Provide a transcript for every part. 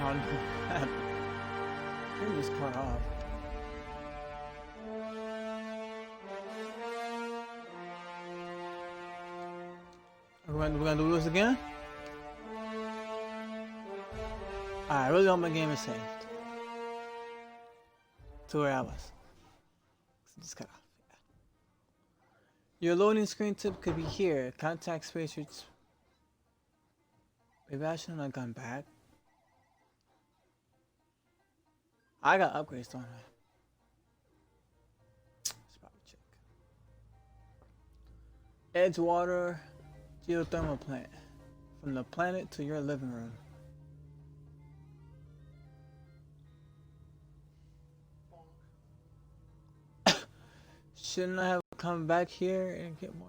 don't know what happened. It just cut off. We're gonna do this again? Alright, I really hope my game is saved. To where I was. Just cut off. Yeah. Your loading screen tip could be here. Contact space. Maybe I shouldn't have gone back. I got upgrades, don't I? Let's probably check. Edgewater geothermal plant. From the planet to your living room. Shouldn't I have come back here and get more?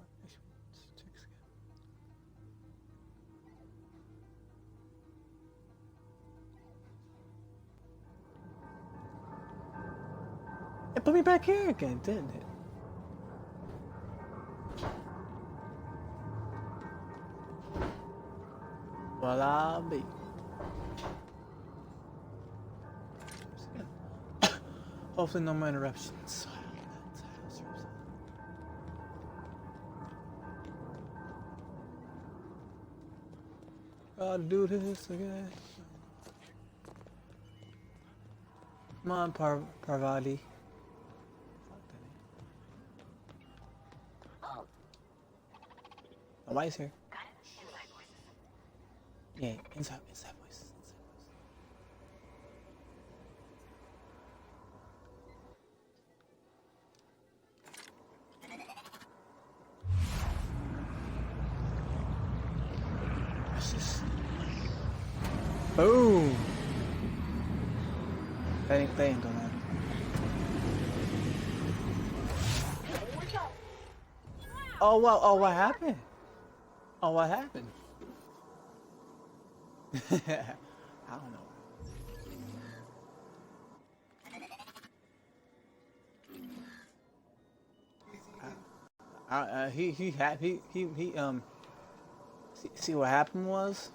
It put me back here again, didn't it? Well, I'll be. Hopefully no more interruptions. I'll do this again. Come on, Parvati. Oh, why is here? Yeah, inside voices. Boom! That ain't gonna happen. Oh, wow. Oh, what happened? Oh, what happened? I don't know. See what happened was?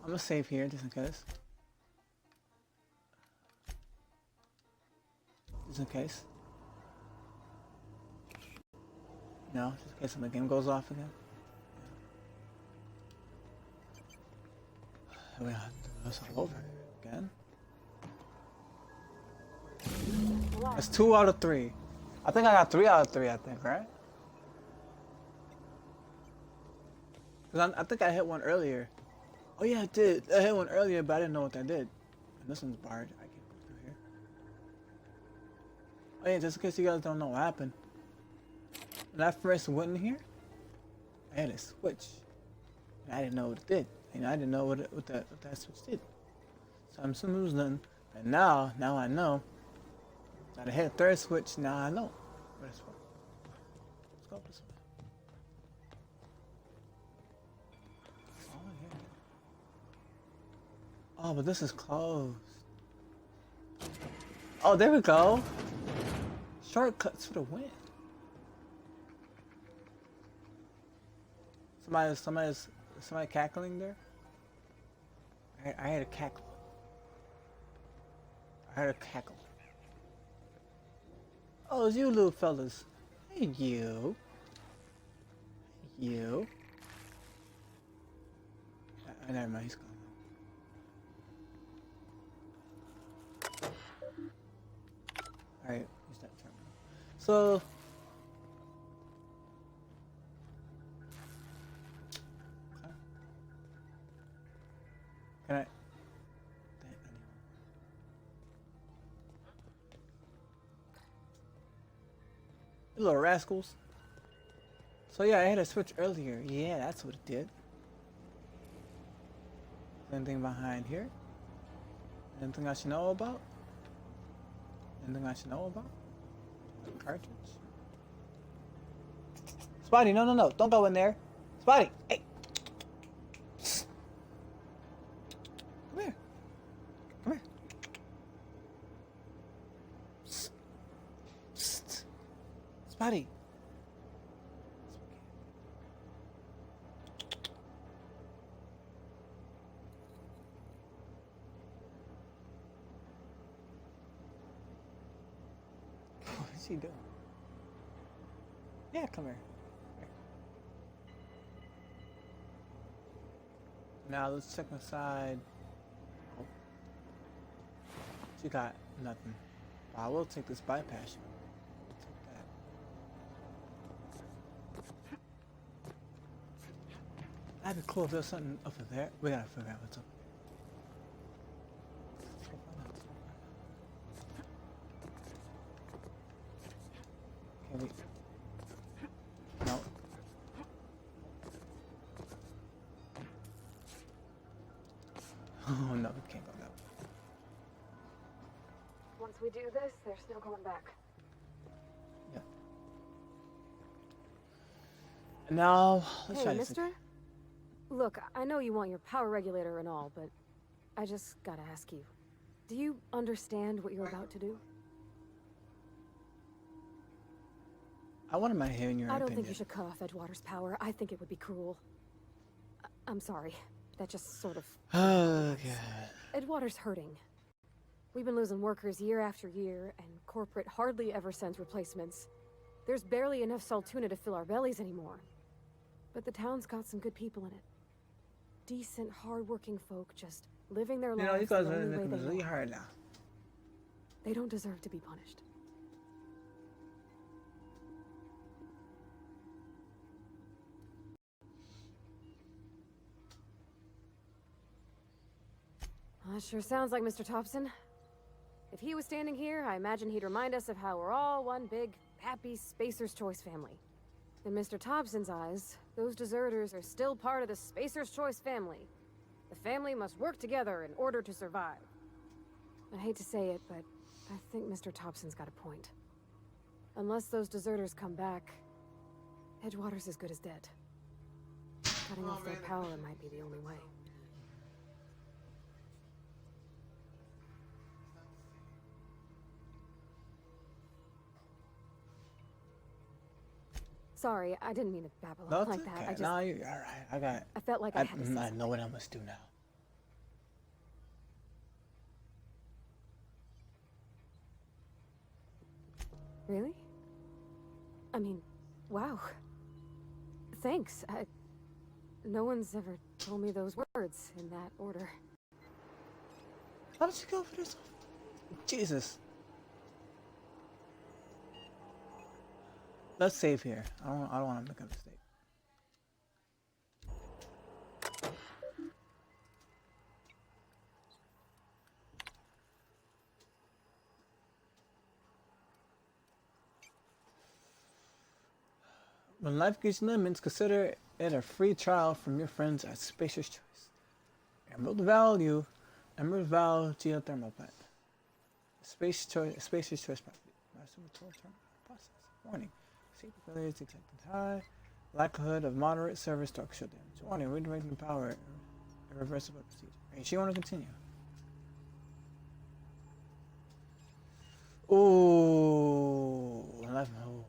I'm gonna save here just in case. Just in case. No, just in case the game goes off again. We have to do this all over again. That's 2 out of 3. I think I got 3 out of 3, I think, right? Because I think I hit one earlier. Oh yeah, I did. I hit one earlier, but I didn't know what that did. And this one's barred. I can't go through here. Oh yeah, just in case you guys don't know what happened. When I first went in here, I had a switch. And I didn't know what it did. And I didn't know what that switch did. So I'm assuming it was nothing. And now I know. That I hit a third switch, now I know what it's for. Let's go this way. Oh, but this is closed. Oh, there we go. Shortcuts for the win. Somebody cackling there? I heard a cackle. I heard a cackle. Oh, it's you little fellas. Hey, you. You. Never mind, he's gone. Alright, use that terminal. So... Can I... You little rascals. So yeah, I had a switch earlier. Yeah, that's what it did. Anything behind here? Anything I should know about? Anything I should know about? A cartridge? Spotty, no. Don't go in there. Spotty, hey! Come here. Come here. Psst. Spotty. she doing? Yeah, come here. Here. Now let's check inside. Oh. She got nothing. I will take this bypass. We'll take that. I have to close. There's something over there. We gotta figure out what's up. Can we? No. Oh no, we can't go that way. Once we do this, there's no going back. Yeah. And now, let's Hey, try this. mister? Look, I know you want your power regulator and all, but I just gotta ask you. Do you understand what you're about to do? I wouldn't mind hearing your I don't opinion. think you should cut off Edgewater's power. I think it would be cruel. I'm sorry. That just sort of... Oh, God. Edgewater's hurting. We've been losing workers year after year, and corporate hardly ever sends replacements. There's barely enough Saltuna to fill our bellies anymore. But the town's got some good people in it. Decent, hard-working folk just living their You know, you lives guys the are only way making they this really know. hard now. They don't deserve to be punished. That sure sounds like Mr. Thompson. If he was standing here, I imagine he'd remind us of how we're all one big, happy Spacer's Choice family. In Mr. Thompson's eyes, those deserters are still part of the Spacer's Choice family. The family must work together in order to survive. I hate to say it, but I think Mr. Thompson's got a point. Unless those deserters come back, Edgewater's as good as dead. Cutting off their power might be the only way. Sorry, I didn't mean to babble No, on it's like that. okay. I just... No, you're all right. I felt like I had to say I something. know what I must do now. Really? I mean, wow. Thanks. No one's ever told me those words in that order. How did you go for this? Jesus. Let's save here. I don't want to make a mistake. When life gives lemons, consider it a free trial from your friends at Spacer's Choice. Emerald Value geothermal plant. Spacer's Choice property. Process. Warning. Safety failures detected high. Likelihood of moderate server structural damage. Warning. Redirecting power. Irreversible procedure. Hey, she want to continue. Ooh. Life. Oh.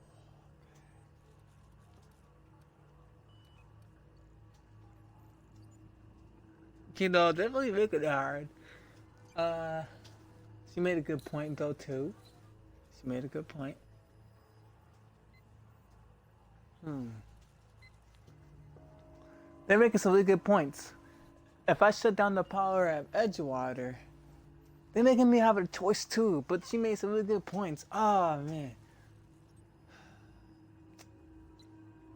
You know, they really make it hard. She made a good point though too. She made a good point. They're making some really good points. If I shut down the power at Edgewater, they're making me have a choice too. But she made some really good points. Oh man.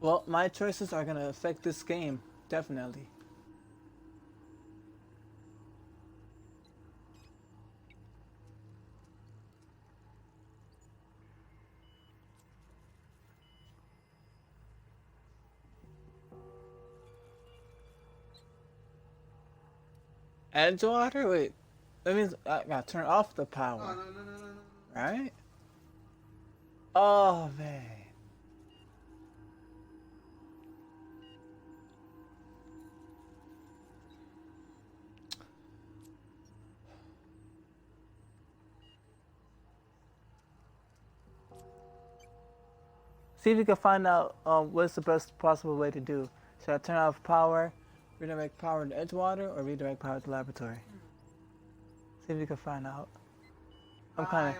Well, my choices are gonna affect this game, definitely. Edgewater? Wait. That means I gotta turn off the power. No. Right? Oh, man. See if you can find out what's the best possible way to do. Should I turn off power, redirect power to Edgewater, or redirect power to laboratory? See if you can find out. I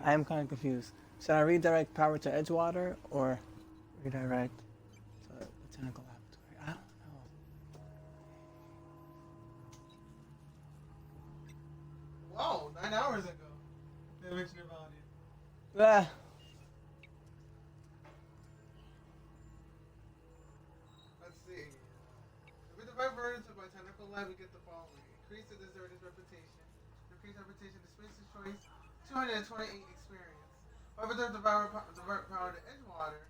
am kind of confused. Should I redirect power to Edgewater or redirect to Botanical Laboratory? I don't know. Whoa, 9 hours ago. They mentioned about it. Ah, Let's see. If we divide Vernon to Botanical Lab, we get the following. Increase the deserter's reputation. Increase reputation to Space's Choice. 228 experience. However, the divide power to Edgewater,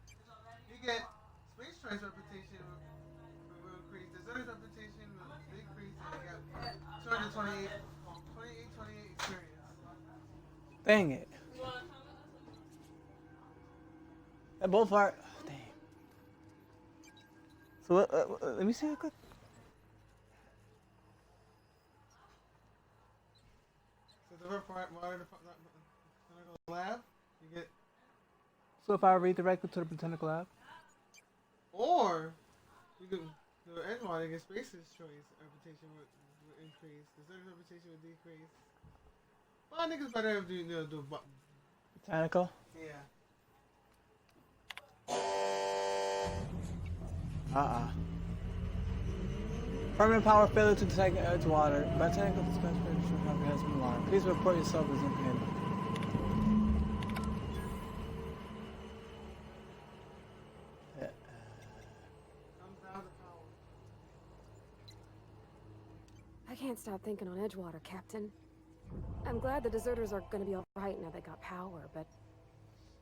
you get Space Choice reputation will increase. Deserter's reputation will decrease, and you get 228 experience. dang it. They both are. Dang. So let me see real quick. So the Botanical Lab, you get. So if I redirect it to the Botanical Lab? Or you can do Edgewater, get Space's Choice reputation will increase. Deserter's reputation will decrease. But I think it's better if you do Botanical? yeah. Permanent power failure to detect Edgewater. Botanical dispenser has been alarmed. Please report yourself as independent. Comes down to power. I can't stop thinking on Edgewater, Captain. I'm glad the deserters are gonna be alright now they got power, but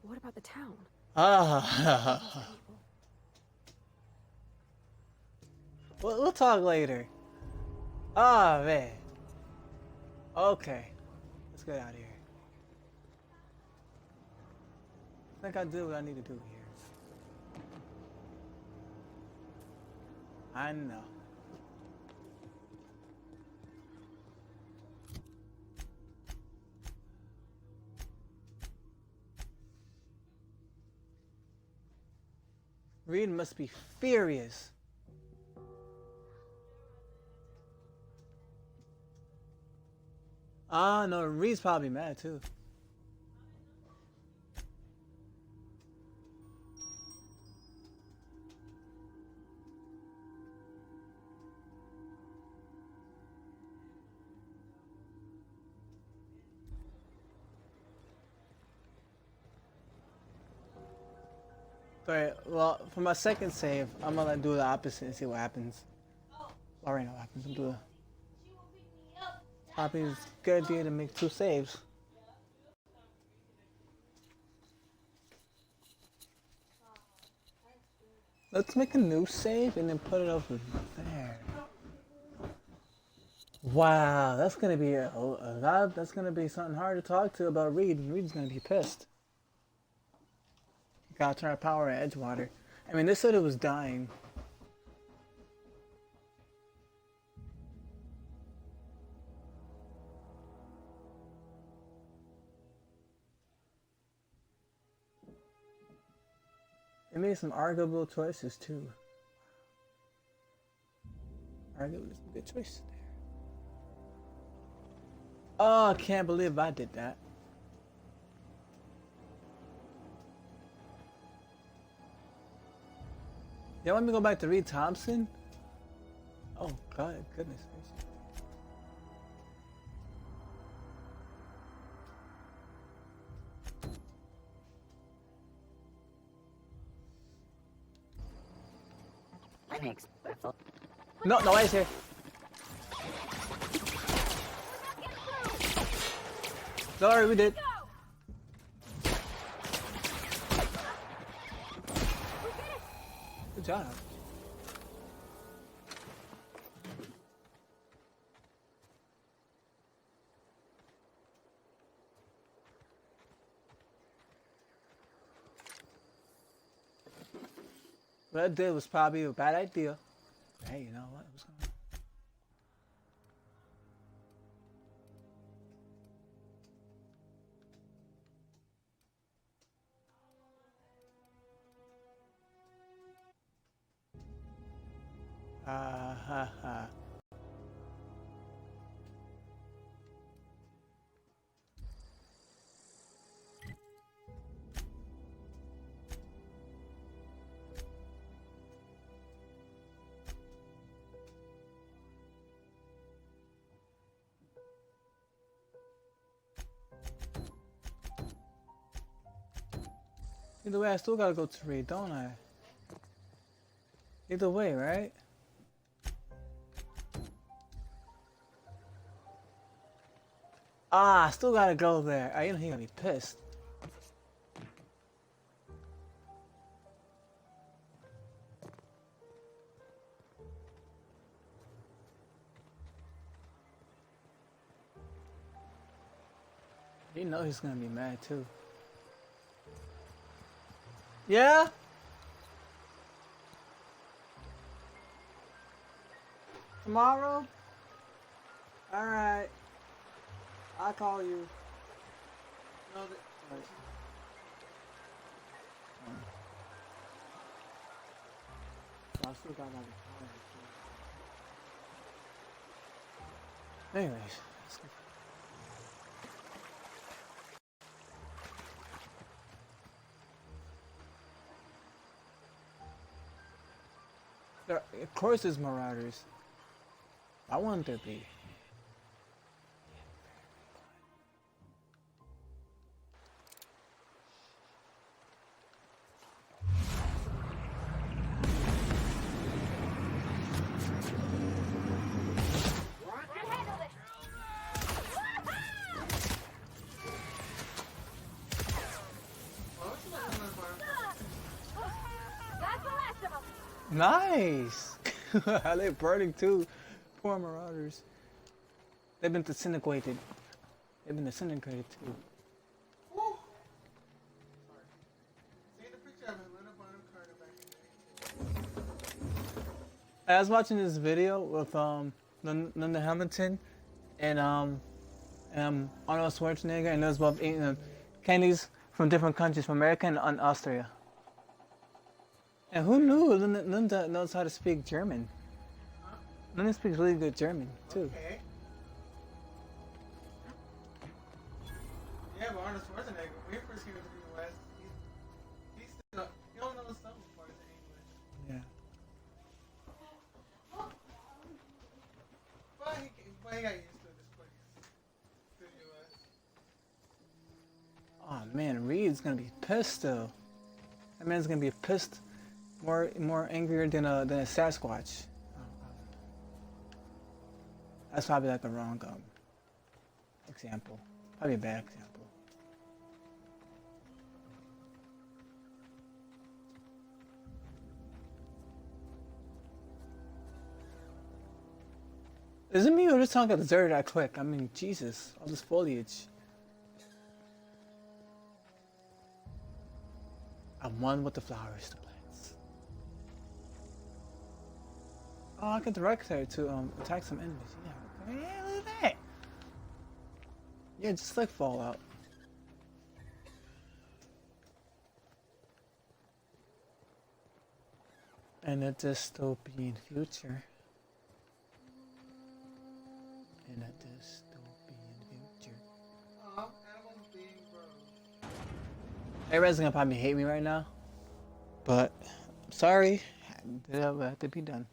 what about the town? Ah. We'll talk later. Ah, man. Okay. Let's get out of here. I think I did what I need to do here. I know. Reed must be furious. Ah, no, Reed's probably mad too. Alright, well, for my second save, I'm gonna do the opposite and see what happens. Already know what happens. I'm doing. Probably it's a good idea to make 2 saves. Let's make a new save and then put it over there. Wow, that's gonna be a lot. That's gonna be something hard to talk to about Reed. Reed's gonna be pissed. Gotta turn our power at Edgewater. I mean, this said it was dying. They made some arguable choices too. Arguably some good choices there. Oh, I can't believe I did that. Y'all want me to go back to Reed Thompson? Oh, God, goodness gracious. No, no, he's here. Sorry, we did. Good job. What I did was probably a bad idea. Hey, you know what? What's going on? Ha ha. Either way, I still gotta go to raid, don't I? Either way, right? Ah, I still gotta go there. I know he gonna be pissed. You know he's gonna be mad too. Yeah? Tomorrow? Alright. I'll call you. No, I still got my Anyways, let's go. Of course there's marauders. I want there to be. Nice! They're burning too. Poor marauders. They've been disintegrated. They've been disintegrated too. Woo. Sorry. See the picture of Helena Bonham Carter back in the 80s. I was watching this video with Linda Hamilton and Arnold Schwarzenegger, and those both eating candies from different countries, from America and Austria. And who knew Linda knows how to speak German? Huh? Linda speaks really good German too. Okay. Yeah, but Arnold Schwarzenegger, when he first came to the U.S., he still, he only knows some parts in English. Yeah. But he got used to this place, to the U.S. Oh man, Reed's gonna be pissed though. That man's gonna be pissed, more angrier than a Sasquatch. That's probably like a wrong example. Probably a bad example. Is it me or this song got deserted that quick? I mean, Jesus, all this foliage. I'm one with the flowers, the plants. Oh, I can direct her to attack some enemies. Yeah, okay. Yeah, look at that. Yeah, just like Fallout. And a dystopian future. In a dystopian future. Animals being grown. Everybody's gonna probably hate me right now, but I'm sorry. It had to be done.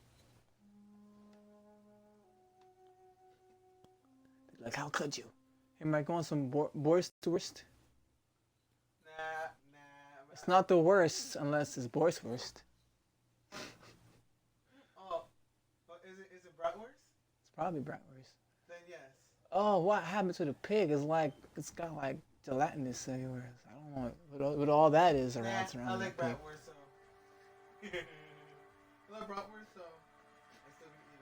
Like, how could you? Am I going some Borscht? Nah. It's not the worst unless it's Borscht. Oh, is it bratwurst? It's probably bratwurst. Then yes. Oh, what happened to the pig? It's got like gelatinous everywhere. I don't know what all that is around. I like bratwurst, so. I love bratwurst, so I still gonna eat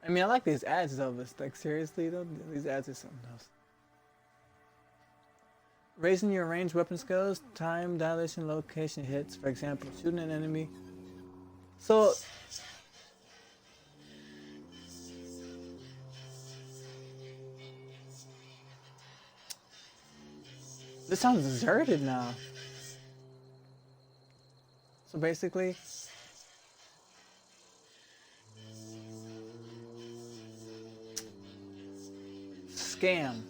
it. I mean, I like these ads though, but like seriously though, these ads are something else. Raising your ranged weapon skills, time, dilation, location hits. For example, shooting an enemy. So. This sounds deserted now. So basically, scam.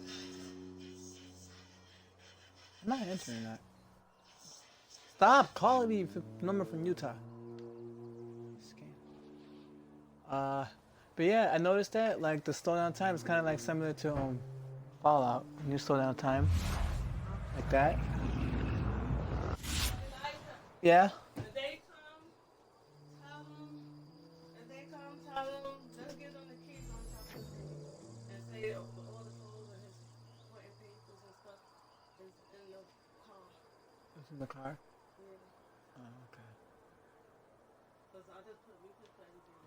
I'm not answering that. Stop calling me number from Utah. Scam. But yeah, I noticed that like the slowdown time is kind of like similar to Fallout. When you slow down time. Like that. Yeah. If they come, tell them, just give them the keys on top of the thing. And say all the clothes and his important papers and stuff is in the car. It's in the car. Yeah. Oh, okay. Because we just put everything.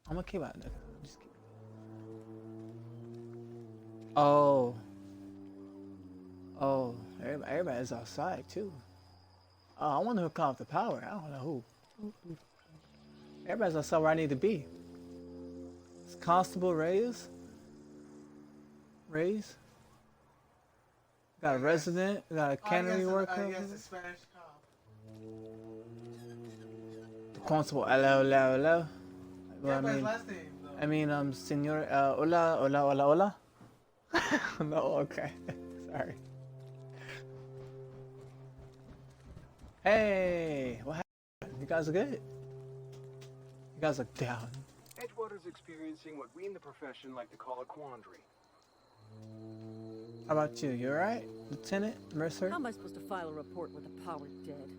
I'm gonna keep it. Just keep. Oh. Oh, everybody's outside too. Oh, I wonder who cut off the power. I don't know who. Everybody's outside where I need to be. It's Constable Reyes. Got a resident. Got a cannery worker. Yes, a Spanish cop. The Constable. Hello. Yeah, but his last name, though. I mean, Senor. Hola. No, okay. Sorry. Hey, what happened? You guys are good? You guys look down. Edgewater's experiencing what we in the profession like to call a quandary. How about you? You alright? Lieutenant? Mercer? How am I supposed to file a report with the power dead?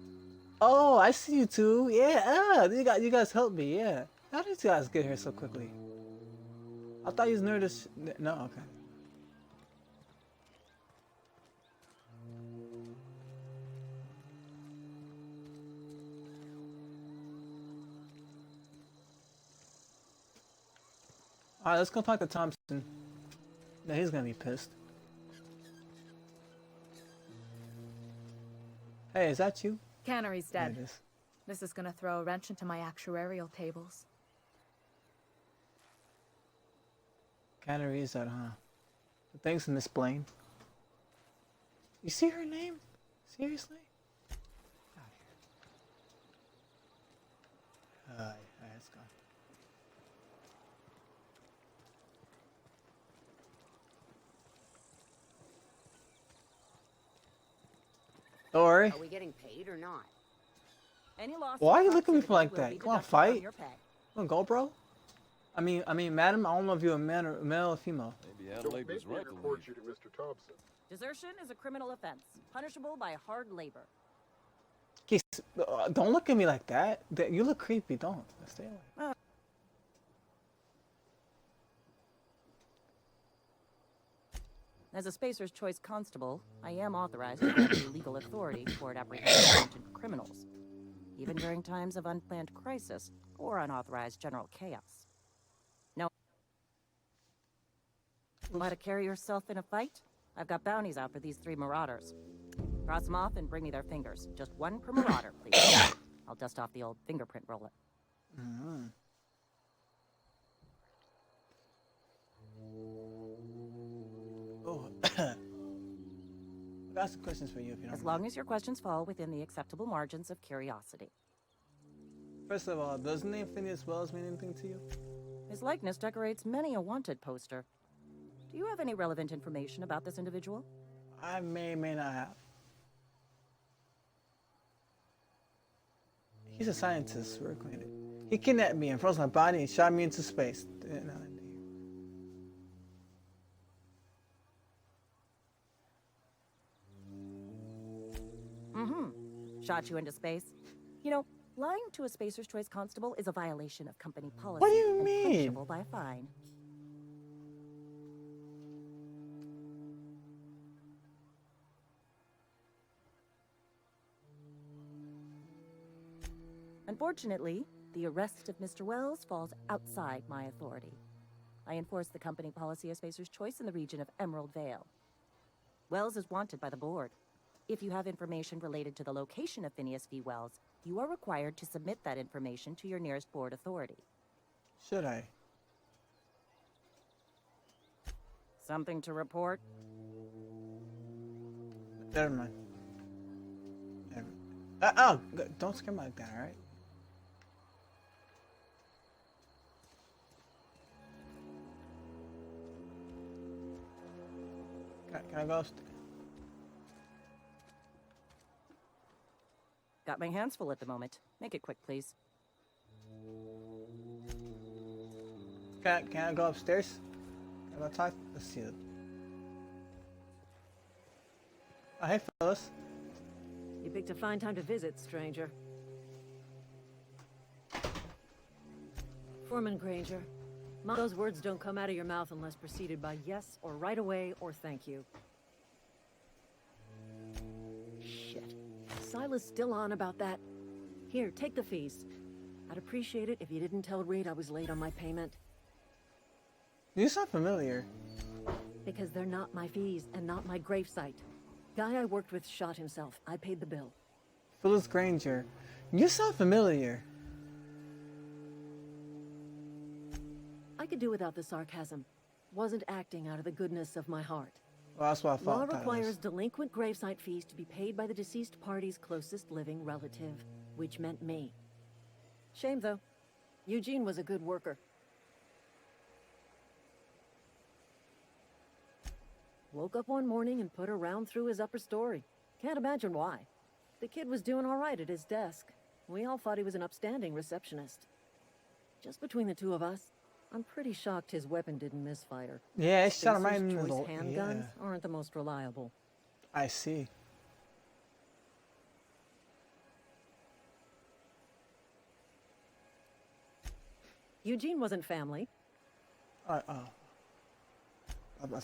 Oh, I see you two. Yeah, you guys helped me, yeah. How did you guys get here so quickly? I thought you was nervous. No, okay. Alright, let's go talk to Thompson. No, he's gonna be pissed. Hey, is that you? Cannery's There dead. it is. This is gonna throw a wrench into my actuarial tables. Cannery is that, huh? Thanks, Miss Blaine. You see her name? Seriously? Get out of here. Alright, let's go. Don't worry. Are we getting paid or not? Any loss? Why are you of looking at me productivity like will that? be Come on, deducted from fight. your pay. Wanna go, bro? I mean, madam, I don't know if you're a man or male or female. Maybe Adelaide was right to report leave. you to Mr. Thompson. Desertion is a criminal offense, punishable by hard labor. Okay, don't look at me like that. You look creepy. Don't. Stay away. As a Spacer's Choice Constable, I am authorized to grant you legal authority toward apprehending criminals, even during times of unplanned crisis or unauthorized general chaos. Know how to carry yourself in a fight? I've got bounties out for these 3 marauders. Cross them off and bring me their fingers. Just 1 per marauder, please. I'll dust off the old fingerprint roller. Mm-hmm. Oh, I got some questions for you if you don't As mind. long as your questions fall within the acceptable margins of curiosity. First of all, does the name Phineas Wells mean anything to you? His likeness decorates many a wanted poster. Do you have any relevant information about this individual? I may not have. He's a scientist. We're acquainted. He kidnapped me and froze my body and shot me into space. Shot you into space? You know, lying to a Spacer's Choice Constable is a violation of company policy. What do you and mean? punishable by a fine. Unfortunately, the arrest of Mr. Wells falls outside my authority. I enforce the company policy of Spacer's Choice in the region of Emerald Vale. Wells is wanted by the board. If you have information related to the location of Phineas V. Wells, you are required to submit that information to your nearest board authority. Should I? Something to report? Never mind. Don't scare me like that, alright? Can I go upstairs? Got my hands full at the moment. Make it quick, please. Can I go upstairs? Can I talk? Let's see. Oh, hey, fellas. You picked a fine time to visit, stranger. Foreman Granger, those words don't come out of your mouth unless preceded by yes or right away or thank you. Shit. Silas still on about that? Here, take the fees. I'd appreciate it if you didn't tell Reed I was late on my payment. You sound familiar. Because they're not my fees and not my gravesite. Guy I worked with shot himself. I paid the bill. Phyllis Granger. You sound familiar. I could do without the sarcasm. Wasn't acting out of the goodness of my heart. Well, that's what I thought. Law that requires was. delinquent gravesite fees to be paid by the deceased party's closest living relative, which meant me. Shame, though. Eugene was a good worker. Woke up one morning and put a round through his upper story. Can't imagine why. The kid was doing all right at his desk. We all thought he was an upstanding receptionist. Just between the two of us, I'm pretty shocked his weapon didn't misfire. Yeah, it shot him right Spacer's in the choice handguns yeah. aren't the most reliable. I see. Eugene wasn't family. That's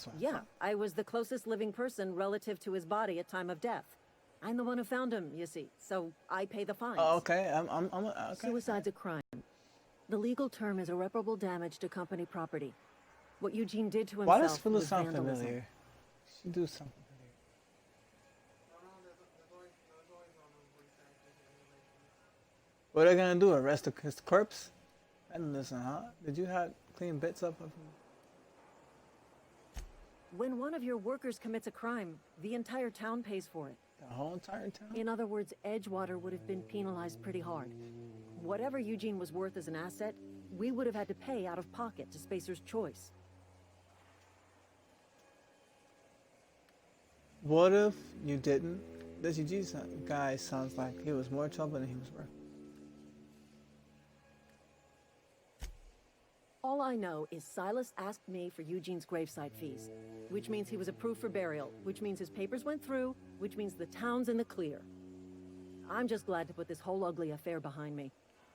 what I Yeah, thought. I was the closest living person relative to his body at time of death. I'm the one who found him, you see, so I pay the fines. Oh, okay. Okay. Suicide's a crime. The legal term is irreparable damage to company property. What Eugene did to Why himself does Phyllis was sound vandalism. familiar? She do something familiar. What are they gonna do? Arrest his corpse? And listen, huh? Did you have clean bits up of him? When one of your workers commits a crime, the entire town pays for it. The whole entire town? In other words, Edgewater would have been penalized pretty hard. Whatever Eugene was worth as an asset, we would have had to pay out of pocket to Spacer's Choice. What if you didn't? This Eugene guy sounds like he was more trouble than he was worth. All I know is Silas asked me for Eugene's gravesite fees, which means he was approved for burial, which means his papers went through, which means the town's in the clear. I'm just glad to put this whole ugly affair behind me.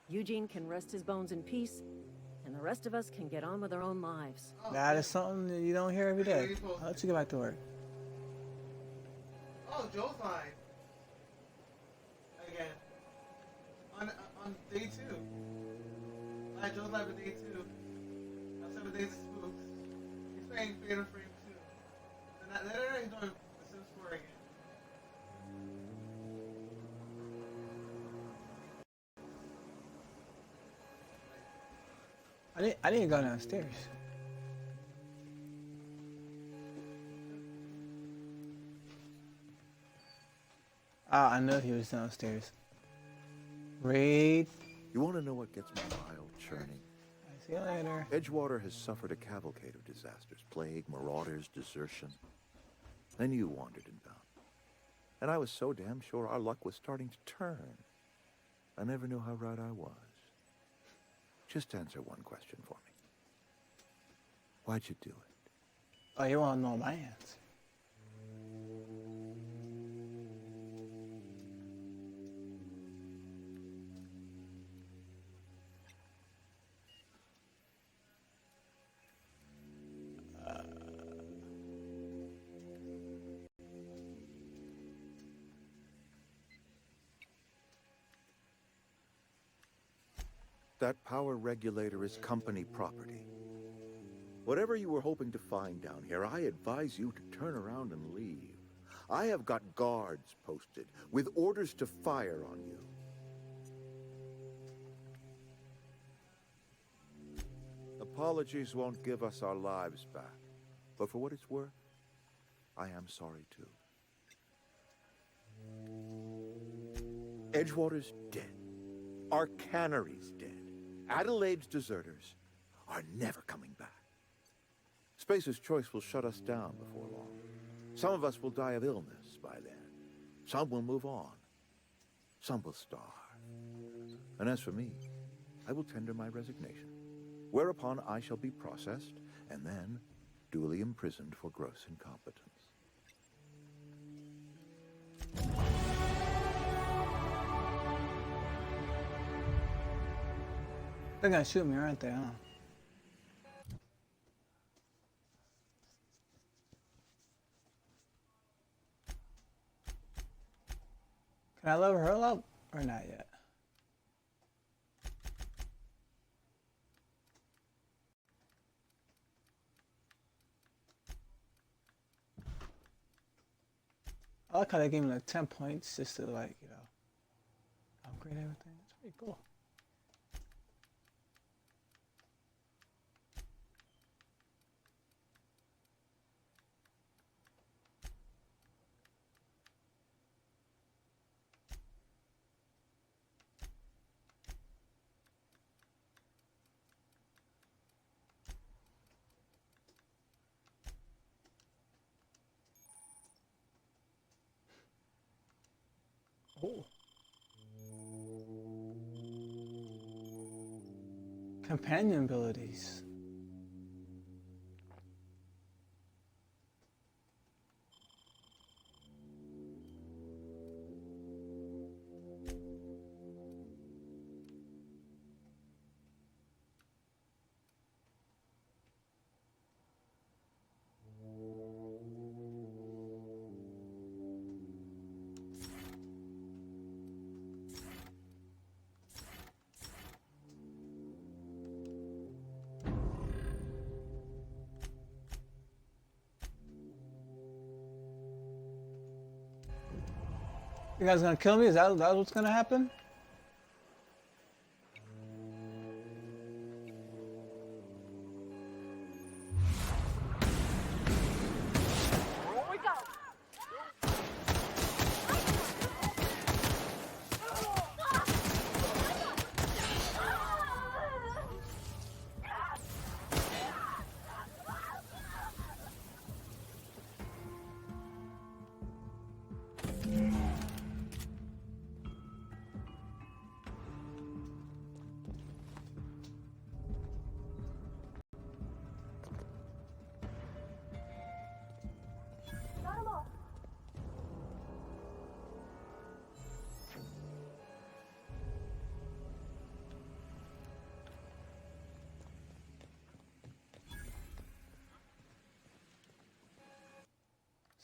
Eugene can rest his bones in peace, and the rest of us can get on with our own lives. That is something that you don't hear every day. I'll let you get back to work. Oh, Joe's live. Again. On day 2. Joe's live on day 2. On 7 Days of Spooks. He's playing Fatal Frame 2. And that he's doing The Sims 4 again. I need to go downstairs. Ah, I know he was downstairs. Raid. You want to know what gets my bile churning? See you later. Edgewater has suffered a cavalcade of disasters. Plague, marauders, desertion. Then you wandered inbound. And I was so damn sure our luck was starting to turn. I never knew how right I was. Just answer one question for me. Why'd you do it? Oh, you want to know my answer? That power regulator is company property. Whatever you were hoping to find down here, I advise you to turn around and leave. I have got guards posted with orders to fire on you. Apologies won't give us our lives back, but for what it's worth, I am sorry too. Edgewater's dead. Our cannery's dead. Adelaide's deserters are never coming back. Spacer's Choice will shut us down before long. Some of us will die of illness by then. Some will move on. Some will starve. And as for me, I will tender my resignation, whereupon I shall be processed and then duly imprisoned for gross incompetence. They're gonna shoot me, aren't they, huh? Can I level her up or not yet? I like how they gave me like 10 points just to like, you know, upgrade everything. It's pretty cool. Oh. Companion abilities. You guys gonna kill me? Is that what's gonna happen?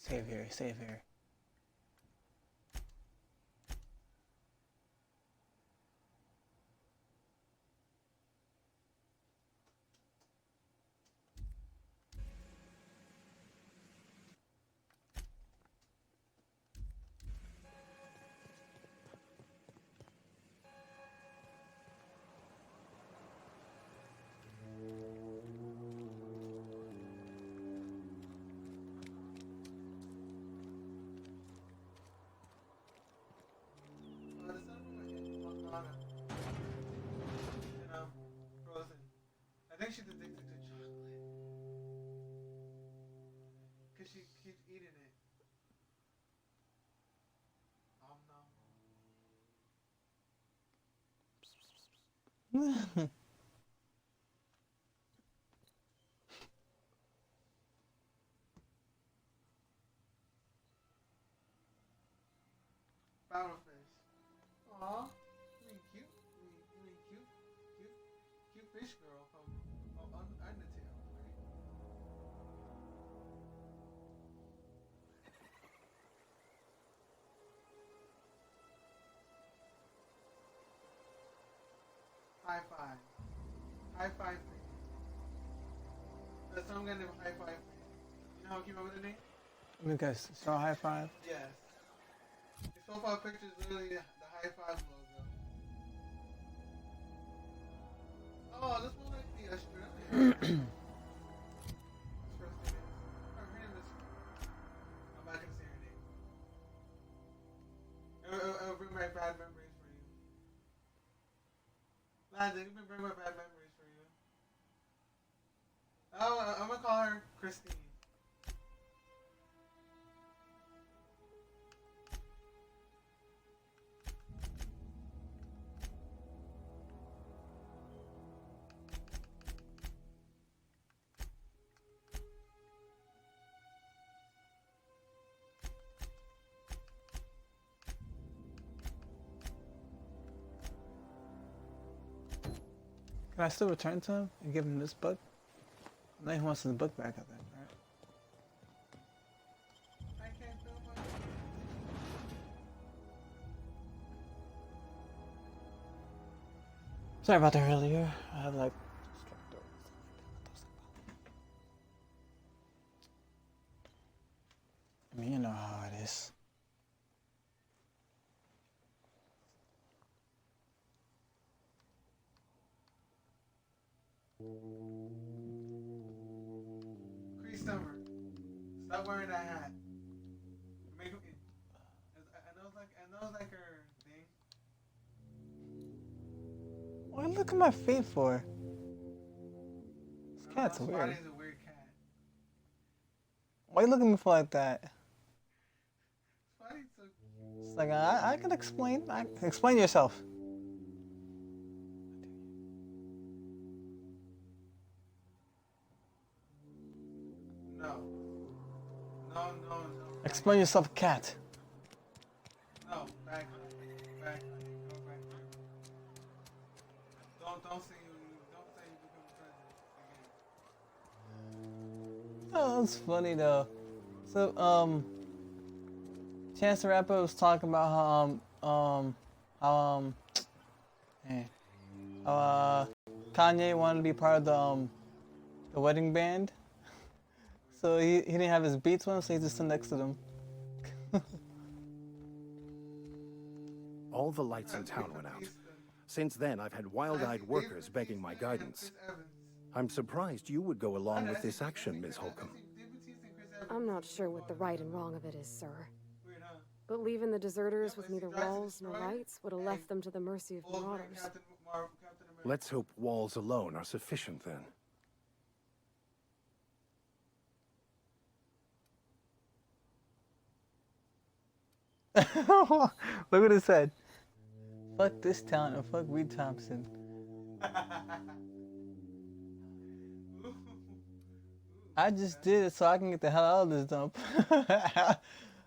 Save here, save here. You know, frozen. I think she's addicted to chocolate. Cause she keeps eating it. No. Battlefish. Aw. You mean cute? You mean cute? Cute fish girl from Undertale, right? High five. High five for you. That's what I'm gonna name high five for you. You know how I came up with the name? Let me guess. Straw high five. Yes. His profile picture is literally the high five logo. Oh, this looks like the Australian. That's first name is. Her name is. I'm not gonna say her name. It'll bring back bad memories for you. Landon, it'll bring back bad memories for you. Oh, I'm gonna call her Christine. Can I still return to him and give him this book? Now he wants his book back, I think, right? I can't feel my. Sorry about that earlier. I have like strep throat. I mean, you know how it is. Crease number. Stop wearing that hat. Make it. I know it's like her thing. Why look at my feet for? This cat's weird. Spotty's a weird cat. Why you looking at me for like that? Spotty's so. It's like I can explain. Explain yourself. No. No. Explain yourself, cat. No. Back. Go back. Don't say you become president again. Oh, that's funny though. So Chance the Rapper was talking about how Kanye wanted to be part of the wedding band. So he didn't have his beats with him, so he just stood next to them. All the lights in town went out. Since then, I've had wild-eyed workers begging my guidance. I'm surprised you would go along with this action, Ms. Holcomb. I'm not sure what the right and wrong of it is, sir. But leaving the deserters with neither walls nor rights would have left them to the mercy of marauders. Let's hope walls alone are sufficient then. Look what it said. Fuck this town and fuck Reed Thompson. I just did it so I can get the hell out of this dump.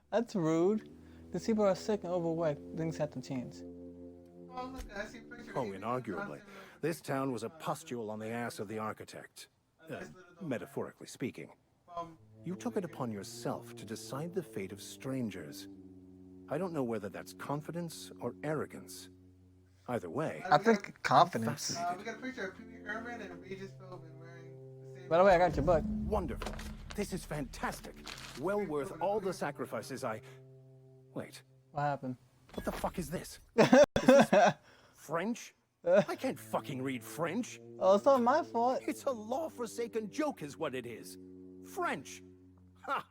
That's rude. These people are sick and overworked. Things have to change. Oh, look, I see a picture. Oh, inarguably. This town was a pustule on the ass of the architect. Metaphorically speaking. You took it upon yourself to decide the fate of strangers. I don't know whether that's confidence or arrogance. Either way, I think confidence. We got a picture of Pee Wee Herman and Regis Philbin wearing the same. By the way, I got your book. wonderful. This is fantastic. Well worth all the sacrifices I... Wait, What happened? what the fuck is this? Is this French? I can't fucking read French. Oh, it's not my fault. It's a law-forsaken joke is what it is. French. Ha!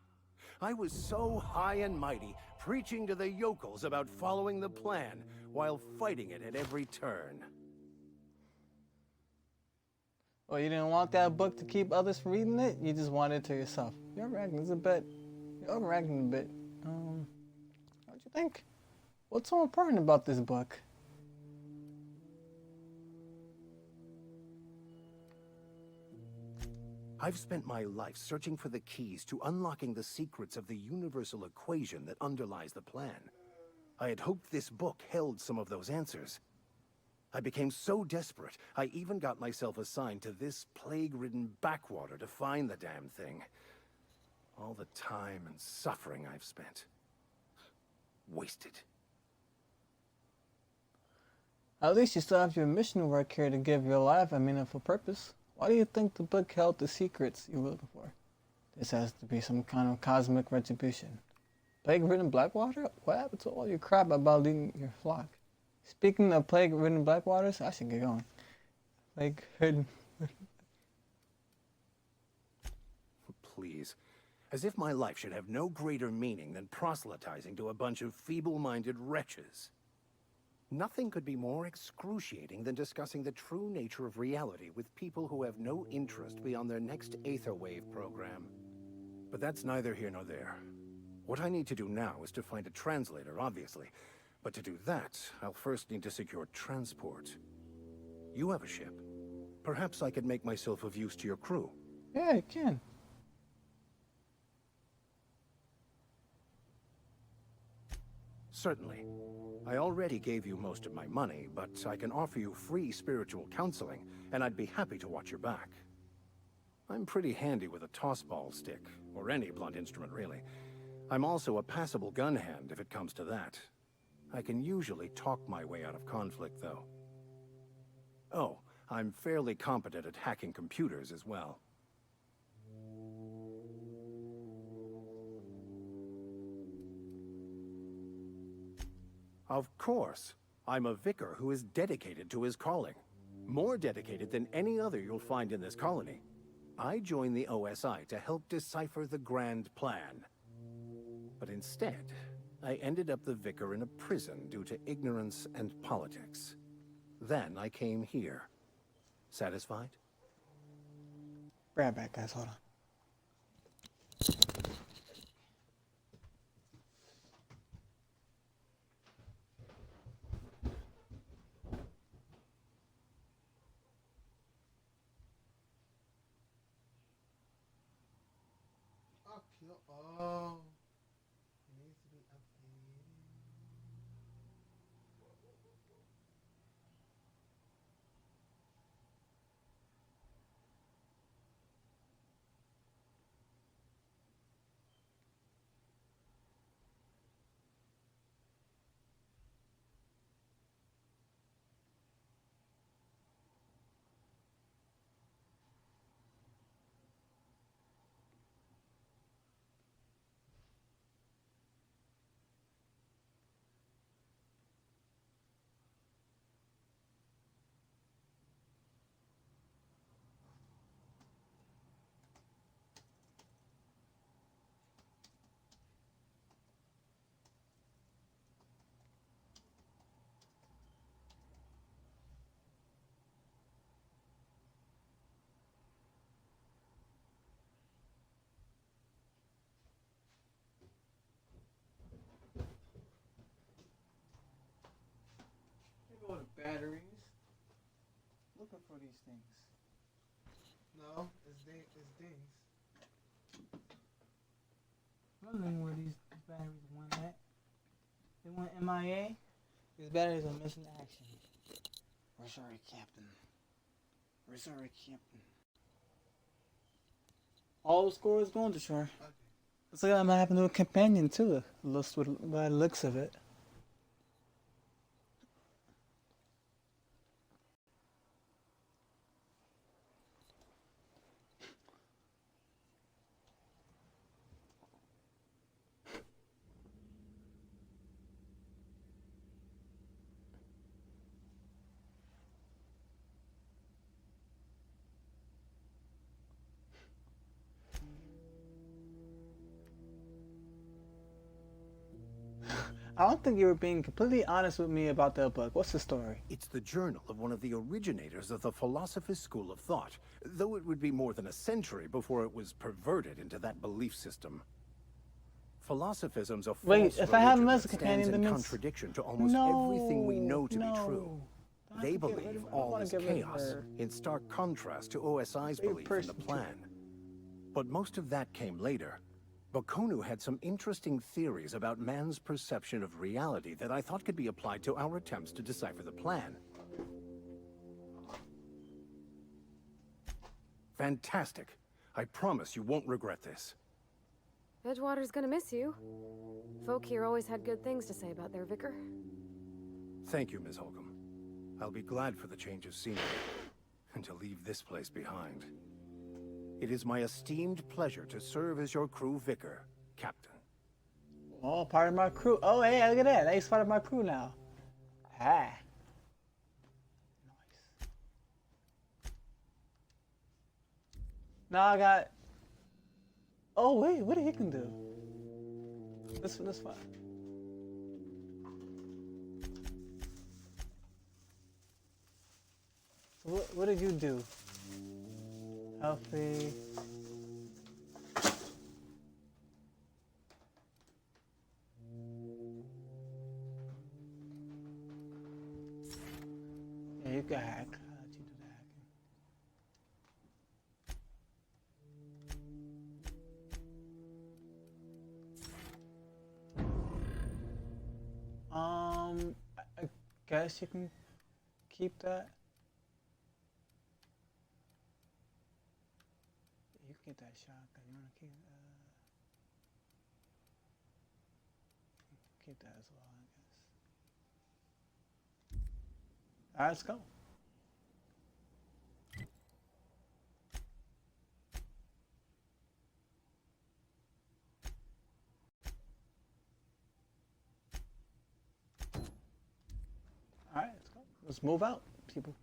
I was so high and mighty, preaching to the yokels about following the plan, while fighting it at every turn. Oh, you didn't want that book to keep others from reading it? You just wanted it to yourself. You're overreacting. It's a bit. You're overreacting a bit. What do you think? What's so important about this book? I've spent my life searching for the keys to unlocking the secrets of the universal equation that underlies the plan. I had hoped this book held some of those answers. I became so desperate, I even got myself assigned to this plague-ridden backwater to find the damn thing. All the time and suffering I've spent. Wasted. At least you still have your mission work here to give your life a meaningful purpose. Why do you think the book held the secrets you were looking for? This has to be some kind of cosmic retribution. Plague-ridden Blackwater? What happened to all your crap about leading your flock? Speaking of plague-ridden Blackwaters, I should get going. Plague-ridden... Please. As if my life should have no greater meaning than proselytizing to a bunch of feeble-minded wretches. Nothing could be more excruciating than discussing the true nature of reality with people who have no interest beyond their next Aetherwave program. But that's neither here nor there. What I need to do now is to find a translator, obviously. But to do that, I'll first need to secure transport. You have a ship. Perhaps I could make myself of use to your crew. Yeah, you can. Certainly. I already gave you most of my money, but I can offer you free spiritual counseling, and I'd be happy to watch your back. I'm pretty handy with a tossball stick, or any blunt instrument, really. I'm also a passable gun hand, if it comes to that. I can usually talk my way out of conflict, though. Oh, I'm fairly competent at hacking computers as well. Of course. I'm a vicar who is dedicated to his calling. More dedicated than any other you'll find in this colony. I joined the OSI to help decipher the grand plan. But instead, I ended up the vicar in a prison due to ignorance and politics. Then I came here. Satisfied? Right back, guys. Hold on. Uphill. Oh. It needs to be updated. Here go the batteries. Looking for these things. No, it's dings. Wondering where these batteries went at. They went MIA. These batteries are missing action. We're sorry, Captain. We're sorry, Captain. All the scores going to shore. Okay. Looks like I might have a new companion too. Looks by the looks of it. I don't think you were being completely honest with me about that book. What's the story? It's the journal of one of the originators of the Philosopher's School of Thought, though it would be more than a century before it was perverted into that belief system. Philosophism's a false Wait, if I have him religion as a that companion, stands that in means... contradiction to almost No, everything we know to be no. true. Don't They have to get rid believe of her. I all wanna is get rid of chaos, her. in stark contrast to OSI's Very belief in the personal. plan. But most of that came later. Bokonu had some interesting theories about man's perception of reality that I thought could be applied to our attempts to decipher the plan. Fantastic. I promise you won't regret this. Edgewater's gonna miss you. Folk here always had good things to say about their vicar. Thank you, Ms. Holcomb. I'll be glad for the change of scenery, and to leave this place behind. It is my esteemed pleasure to serve as your crew vicar, Captain. Oh, part of my crew. Oh, hey, look at that. He's part of my crew now. Ah. Nice. Now I got... Oh, wait, what did he can do? This fine. So what did you do? Healthy. Yeah, you can hack. I'll let you do the hacking. guess you can keep that. You can get that shotgun. You want to keep that as well, I guess. Alright, let's go. Alright, let's go. Let's move out, people.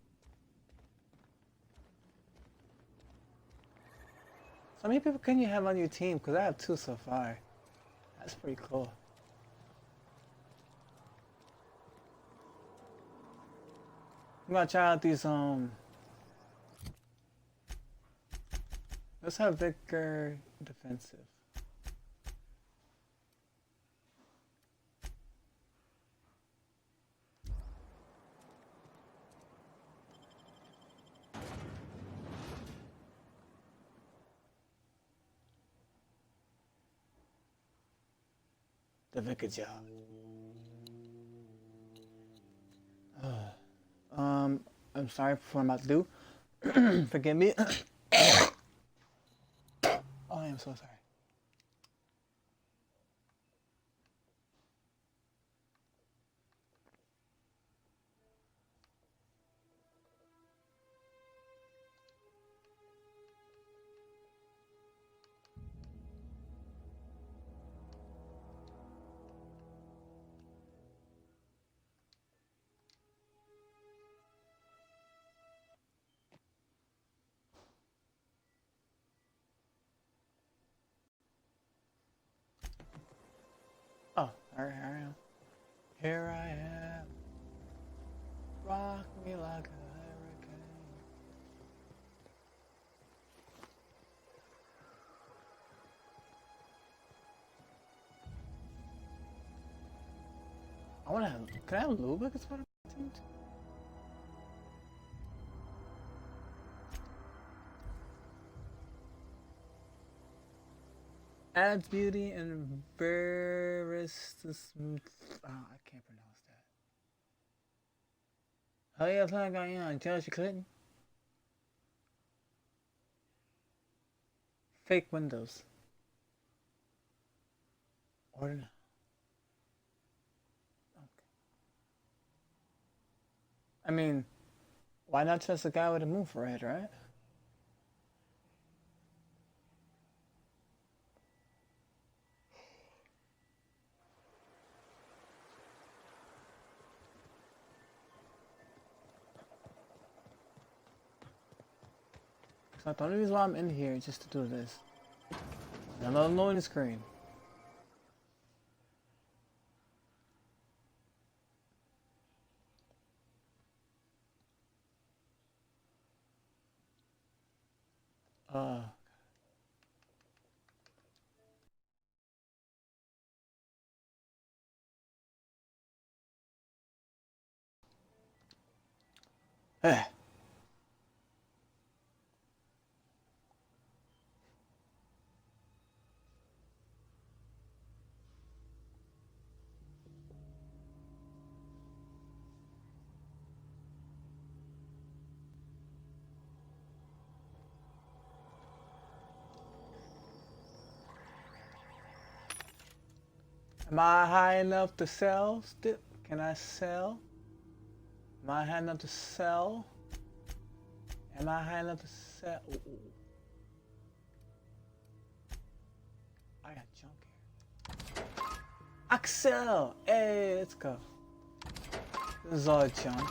So many people can you have on your team? Because I have 2 so far. That's pretty cool. I'm gonna try out these, let's have Vicar defensive. The Vicar job. I'm sorry for what I'm about to do. Forgive me. Oh, I am so sorry. Oh, alright, I am. Here I am. Rock me like a hurricane. I wanna have. Can I have Lubeck as part of my team too? Adds beauty and veris. Oh, I can't pronounce that. Oh yeah, like I am. Judge, you couldn't. Fake windows. Order now. Okay. I mean, why not trust a guy with a move for it, right? So the only reason why I'm in here is just to do this. Another loading screen. Eh. Am I high enough to sell? Still, can I sell? Am I high enough to sell? Am I high enough to sell? Ooh. I got junk here. Axel! Hey, let's go. This is all junk.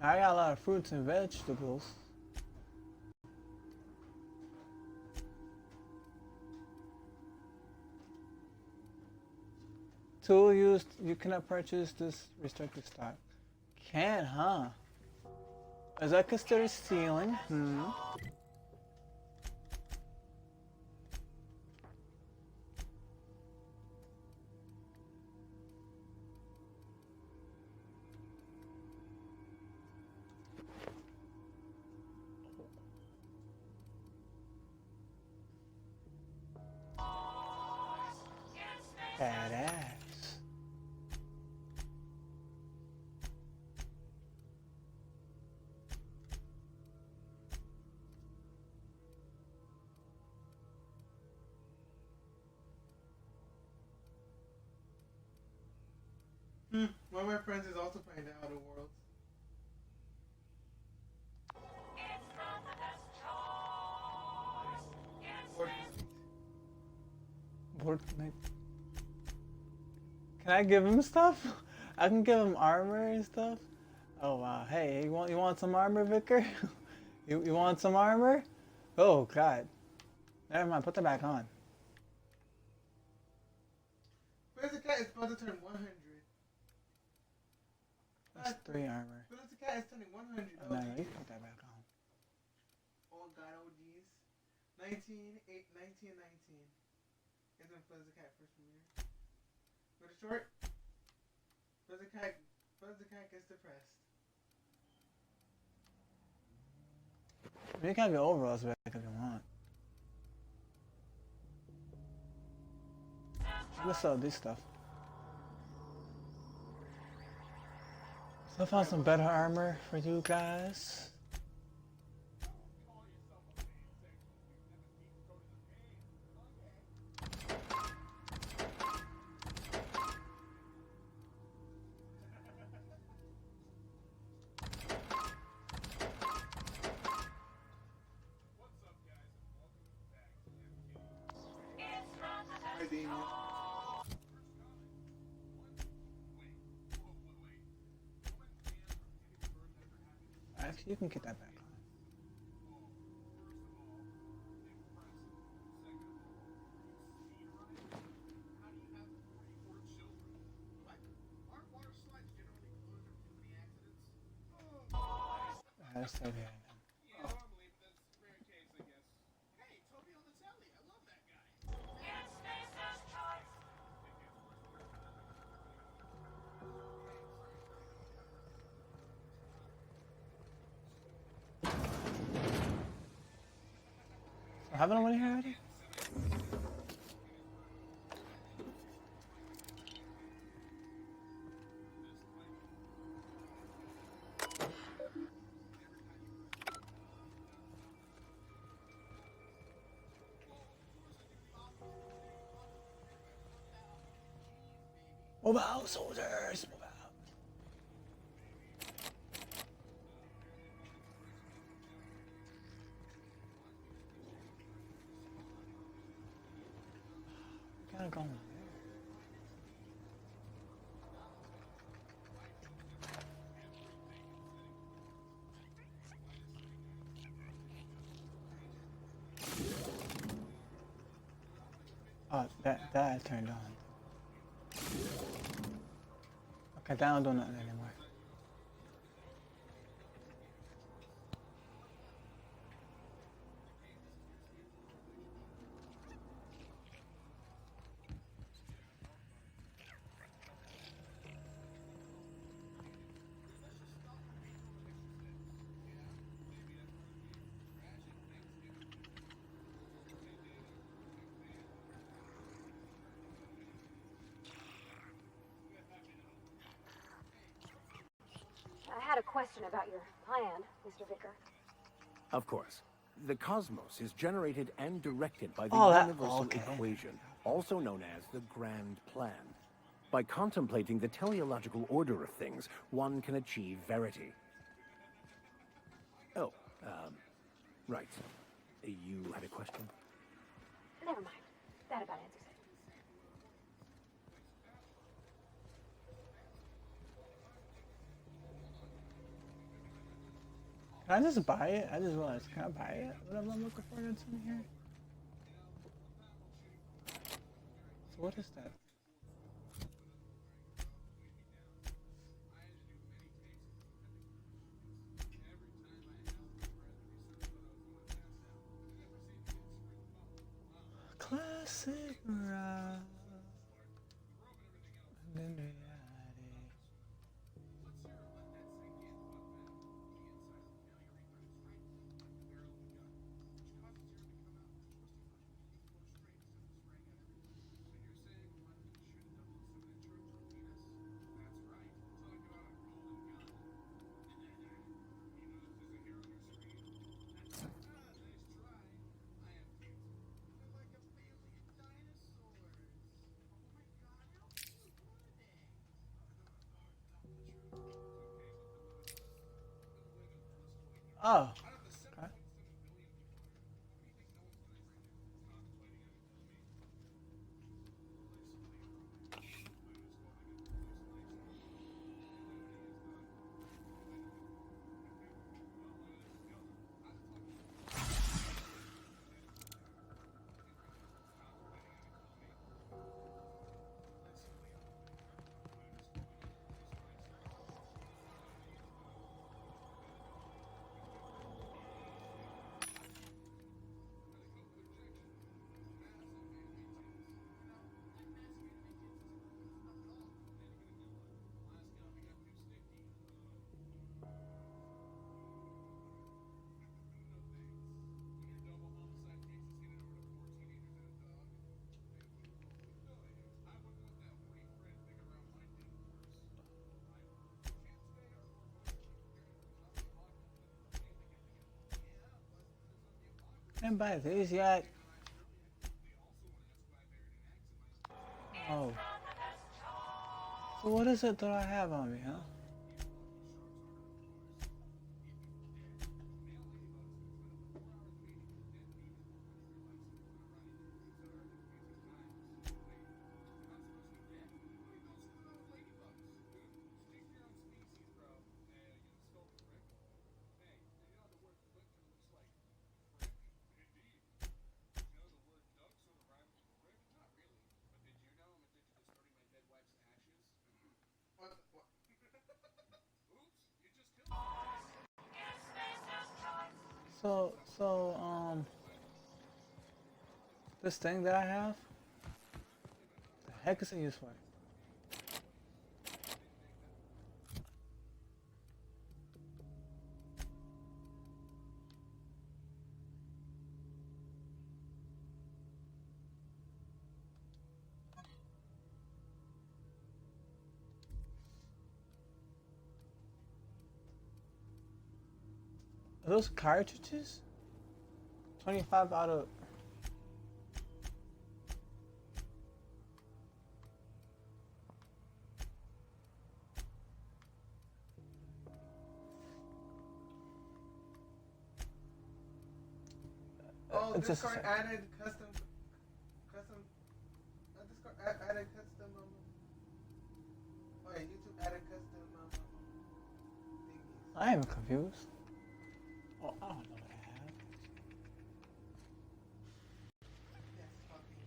I got a lot of fruits and vegetables. tool used. You cannot purchase this restricted stock. Can't, huh? Is that considered stealing? Hmm. Badass. One of my friends is also playing the Outer Worlds. Fortnite. Can I give him stuff? I can give him armor and stuff. Oh wow! Hey, you want some armor, Vicar? you want some armor? Oh God! Never mind. Put that back on. Blizzard Cat is about to turn 100. That's 3 armor. Blizzard Cat is turning 100. Oh, no, you can put that back on. Oh God, OGs. 1919 is when Blizzard Cat first premiered. For the short, Blizzard Cat gets depressed. You can have your overalls back if you want. Let's sell this stuff. So I found some better armor for you guys. Actually, you can get that back on. That's so good. Haven't I went here already? Move out, soldiers! Move out. Gotta go. Oh, that I turned on. Okay, that don't do nothing anymore. I had a question about your plan, Mr. Vicker. Of course. The cosmos is generated and directed by the Oh, universal equation, also known as the Grand Plan. By contemplating the teleological order of things, one can achieve verity. Oh, right. You had a question? Never mind. That about answers it. Can I just buy it? I just realized, can I buy it? Whatever I'm looking for that's in here. So what is that? cigarette. And in reality. Oh. Okay. Can't buy these yet. Oh. So what is it that I have on me, huh? What? So, this thing that I have, the heck is it used for? Are those cartridges? 25 out of... Oh, It's just a Discord sec. added custom. Discord added custom. Oh yeah, YouTube added custom thingies. I am confused. Oh, I don't know what I have. Yes, fucking.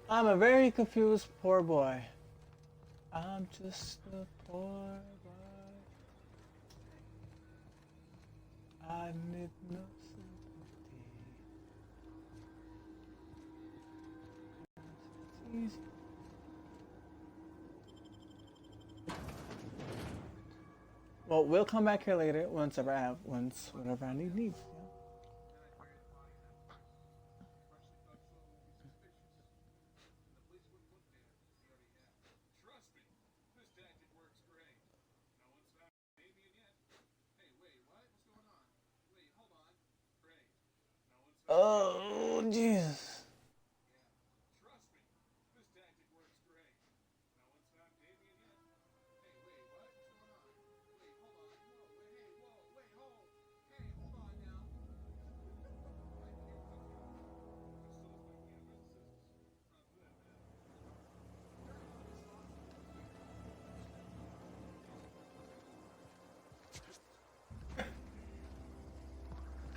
I'm a very confused poor boy. I'm just a poor boy. I need no sympathy. It's easy. Well, we'll come back here later once whenever I need needs. Oh, Jesus.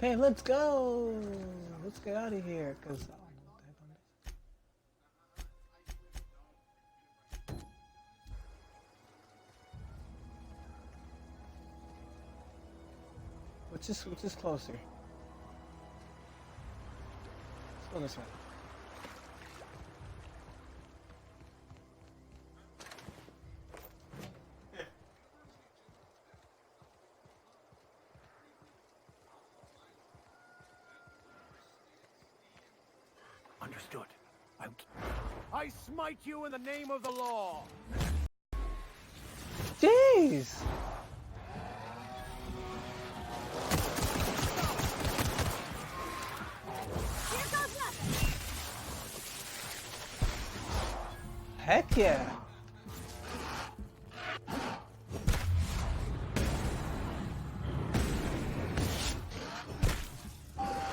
Okay, let's go. Let's get out of here, cause I don't know what the heck I'm doing. which is closer? Let's go this way. Understood. I smite you in the name of the law. Jeez! Heck yeah!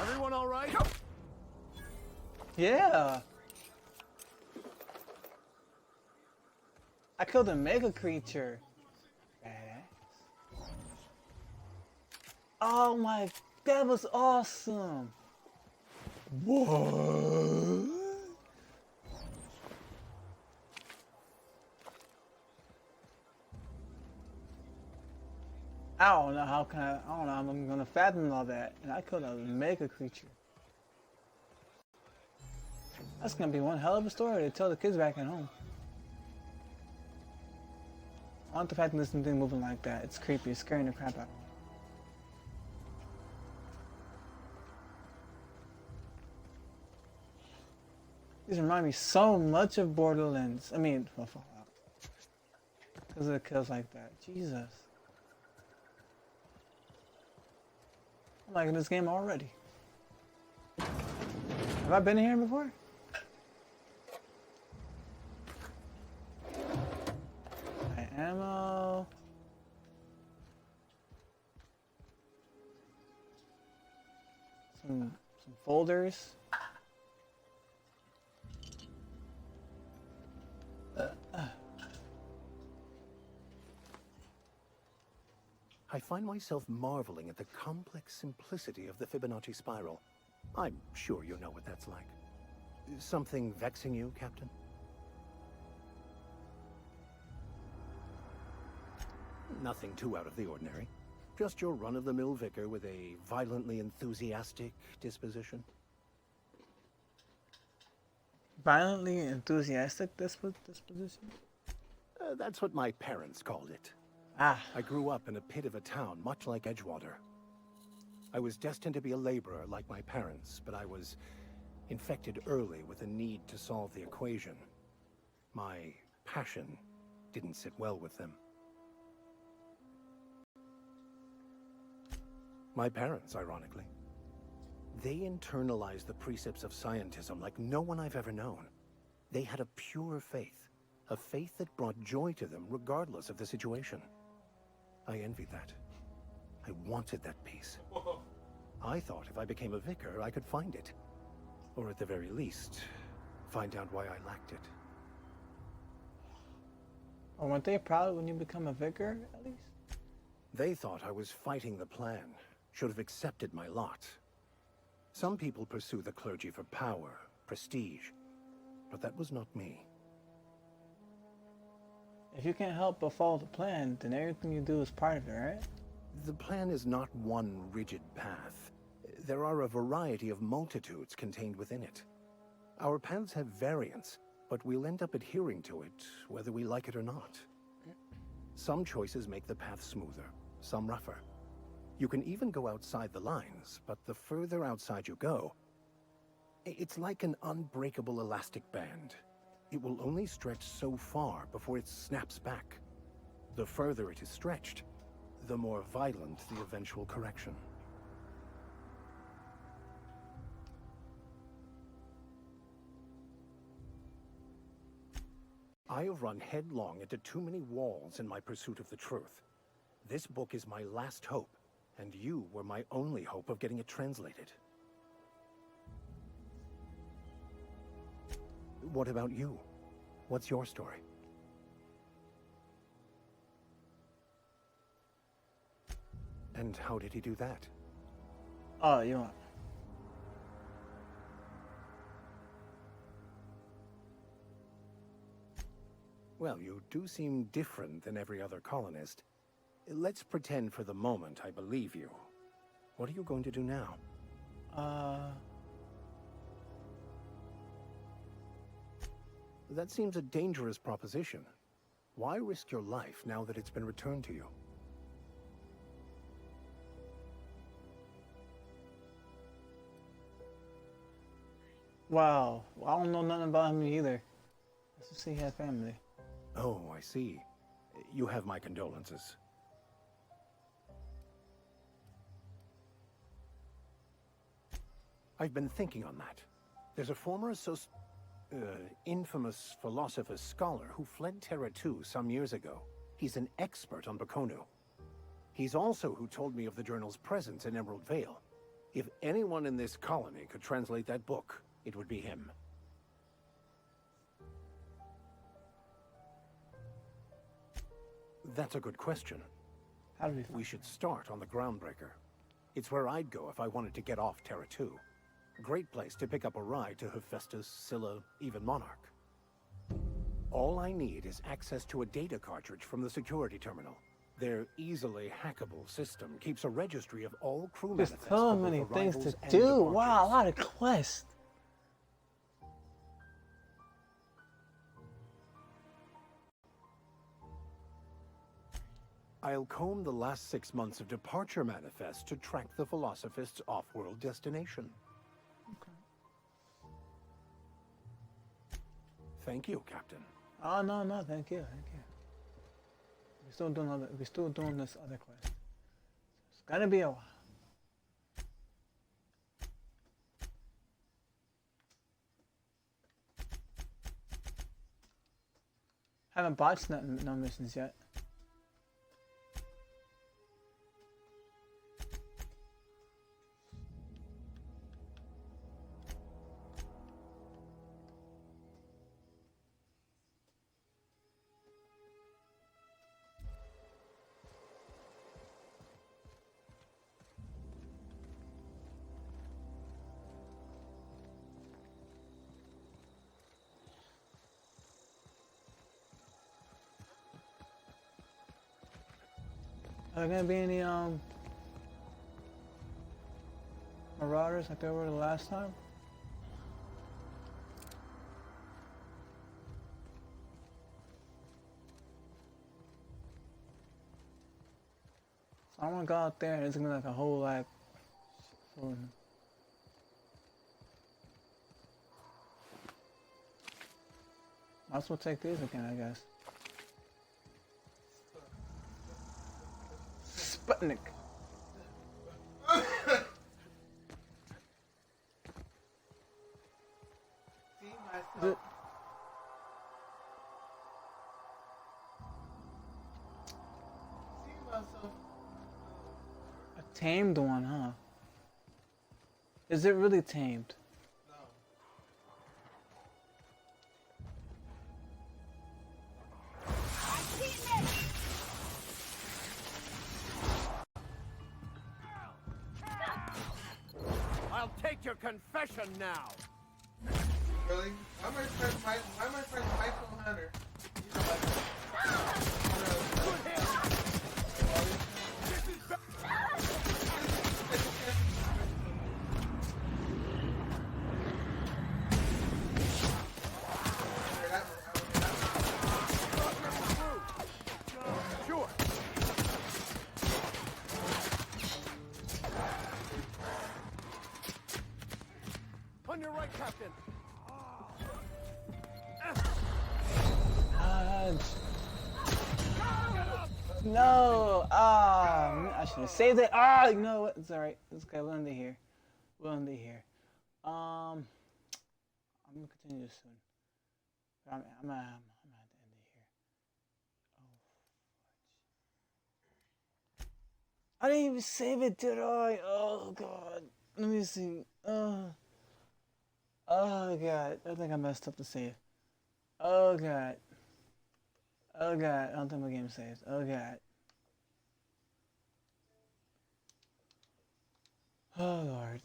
Everyone all right? Yeah! I killed a mega creature. Badass. Oh my, that was awesome! What? I don't know how I'm gonna fathom all that, and I killed a mega creature. That's gonna be one hell of a story to tell the kids back at home. I want the fact that this thing moving like that. It's creepy. It's scaring the crap out of me. These remind me so much of Borderlands. I mean, Fallout. Because of the kills like that. Jesus. I'm liking this game already. Have I been here before? Ammo. Some folders. I find myself marveling at the complex simplicity of the Fibonacci spiral. I'm sure you know what that's like. Something vexing you, Captain? Nothing too out of the ordinary. Just your run-of-the-mill vicar with a violently enthusiastic disposition. Violently enthusiastic disposition? That's what my parents called it. Ah. I grew up in a pit of a town, much like Edgewater. I was destined to be a laborer like my parents, but I was infected early with a need to solve the equation. My passion didn't sit well with them. My parents, ironically. They internalized the precepts of scientism like no one I've ever known. They had a pure faith, a faith that brought joy to them regardless of the situation. I envied that. I wanted that peace. I thought if I became a vicar, I could find it. Or at the very least, find out why I lacked it. Or weren't they proud when you become a vicar, at least? They thought I was fighting the plan, should have accepted my lot. Some people pursue the clergy for power, prestige, but that was not me. If you can't help but follow the plan, then everything you do is part of it, right? The plan is not one rigid path. There are a variety of multitudes contained within it. Our paths have variance, but we'll end up adhering to it, whether we like it or not. Some choices make the path smoother, some rougher. You can even go outside the lines, but the further outside you go, it's like an unbreakable elastic band. It will only stretch so far before it snaps back. The further it is stretched, the more violent the eventual correction. I have run headlong into too many walls in my pursuit of the truth. This book is my last hope, and you were my only hope of getting it translated. What about you? What's your story? And how did he do that? Oh, you want? Well, you do seem different than every other colonist. Let's pretend for the moment I believe you. What are you going to do now? That seems a dangerous proposition. Why risk your life now that it's been returned to you? Wow. Well, I don't know nothing about him either. Let's just see he had family. Oh, I see. You have my condolences. I've been thinking on that. There's a former infamous philosopher scholar who fled Terra 2 some years ago. He's an expert on Bakonu. He's also who told me of the journal's presence in Emerald Vale. If anyone in this colony could translate that book, it would be him. That's a good question. How do we find We should start on the Groundbreaker. It's where I'd go if I wanted to get off Terra 2. Great place to pick up a ride to Hephaestus, Scylla, even Monarch. All I need is access to a data cartridge from the security terminal. Their easily hackable system keeps a registry of all crew There's manifests so for both many things to arrivals and do. Wow, a departures. lot of quests. I'll comb the last 6 months of departure manifests to track the Philosophist's off-world destination. Thank you, Captain. Oh no, no, thank you, thank you. We're still doing this other quest. It's gonna be a while. Haven't botched no missions yet. Are there gonna be any marauders like there were the last time? So I wanna go out there and it's gonna be like a whole like full of them. Might as well take these again, I guess. Sputnik. See Is myself. it See myself. a tamed one, huh? Is it really tamed? No. I'll take your confession now. Really? Why my friend Michael Hunter? He's like, Sure. On your right, Captain. No! I should have saved it. Ah, you know what? It's alright. It's okay. We'll end it here. We'll end it here. I'm gonna continue this soon. I'm gonna have to end it here. Oh, I didn't even save it, did I? Oh god. Let me see. Oh god. I think I messed up the save. Oh god. Oh god. I don't think my game saved. Oh god. Oh lord.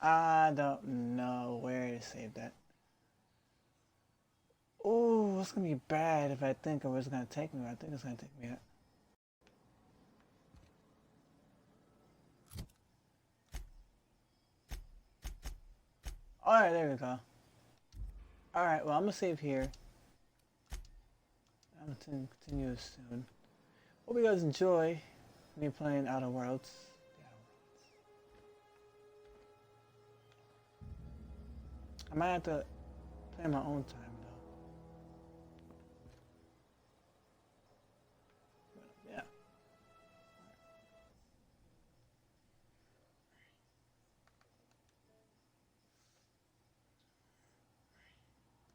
I don't know where to save that. Oh, it's gonna be bad if I think of where it's gonna take me. I think it's gonna take me. Alright, there we go. Alright, well, I'm gonna save here. I'm gonna continue soon. Hope you guys enjoy me playing Outer Worlds. I might have to play my own time.